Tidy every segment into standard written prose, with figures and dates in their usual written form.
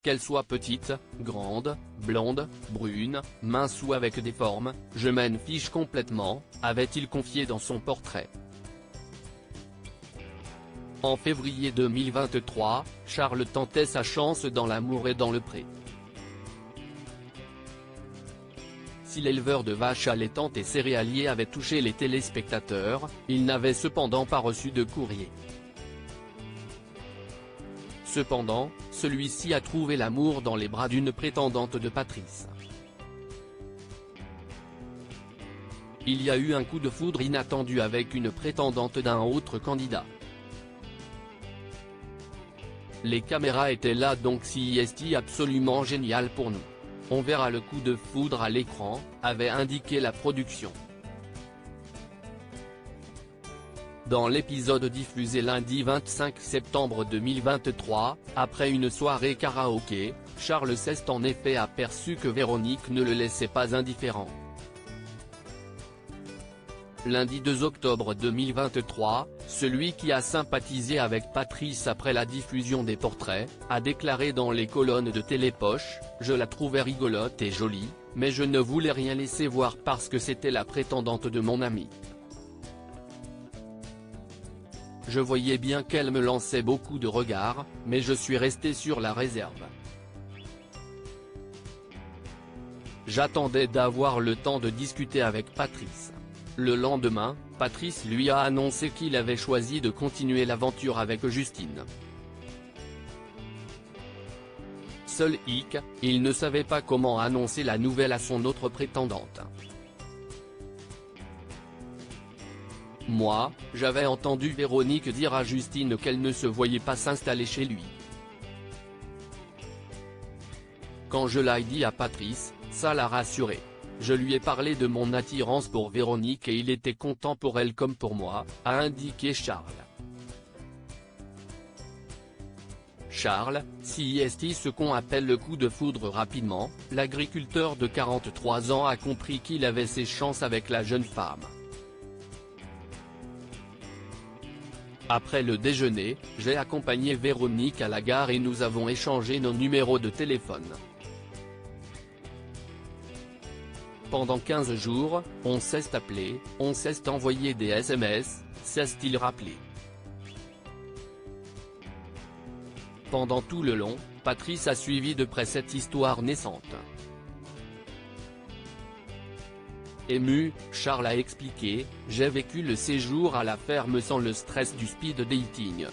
Qu'elle soit petite, grande, blonde, brune, mince ou avec des formes, je m'en fiche complètement, avait-il confié dans son portrait. En février 2023, Charles tentait sa chance dans l'amour et dans le pré. Si l'éleveur de vaches allaitantes et céréaliers avait touché les téléspectateurs, il n'avait cependant pas reçu de courrier. Cependant, celui-ci a trouvé l'amour dans les bras d'une prétendante de Patrice. Il y a eu un coup de foudre inattendu avec une prétendante d'un autre candidat. Les caméras étaient là donc c'est absolument génial pour nous. On verra le coup de foudre à l'écran, avait indiqué la production. Dans l'épisode diffusé lundi 25 septembre 2023, après une soirée karaoké, Charles s'est en effet aperçu que Véronique ne le laissait pas indifférent. Lundi 2 octobre 2023, celui qui a sympathisé avec Patrice après la diffusion des portraits, a déclaré dans les colonnes de Télépoche: « Je la trouvais rigolote et jolie, mais je ne voulais rien laisser voir parce que c'était la prétendante de mon ami. Je voyais bien qu'elle me lançait beaucoup de regards, mais je suis resté sur la réserve. J'attendais d'avoir le temps de discuter avec Patrice. » Le lendemain, Patrice lui a annoncé qu'il avait choisi de continuer l'aventure avec Justine. Seul hic, il ne savait pas comment annoncer la nouvelle à son autre prétendante. Moi, j'avais entendu Véronique dire à Justine qu'elle ne se voyait pas s'installer chez lui. Quand je l'ai dit à Patrice, ça l'a rassuré. Je lui ai parlé de mon attirance pour Véronique et il était content pour elle comme pour moi, a indiqué Charles. Charles, si ce qu'on appelle le coup de foudre rapidement, l'agriculteur de 43 ans a compris qu'il avait ses chances avec la jeune femme. Après le déjeuner, j'ai accompagné Véronique à la gare et nous avons échangé nos numéros de téléphone. Pendant 15 jours, on s'est appelé, on s'est envoyé des SMS, s'est-il rappelé. Pendant tout le long, Patrice a suivi de près cette histoire naissante. Ému, Charles a expliqué: « J'ai vécu le séjour à la ferme sans le stress du speed dating.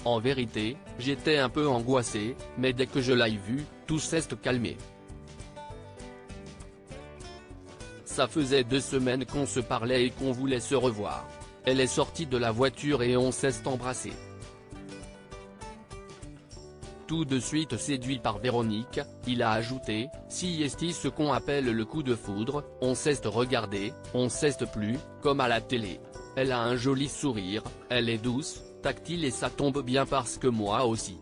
En vérité, j'étais un peu angoissé, mais dès que je l'ai vu, tout s'est calmé. Ça faisait 2 semaines qu'on se parlait et qu'on voulait se revoir. Elle est sortie de la voiture et on s'est embrassé. Tout de suite séduit par Véronique, il a ajouté, si ce qu'on appelle le coup de foudre, on s'est regardé, on s'est plu, comme à la télé. Elle a un joli sourire, elle est douce, tactile et ça tombe bien parce que moi aussi.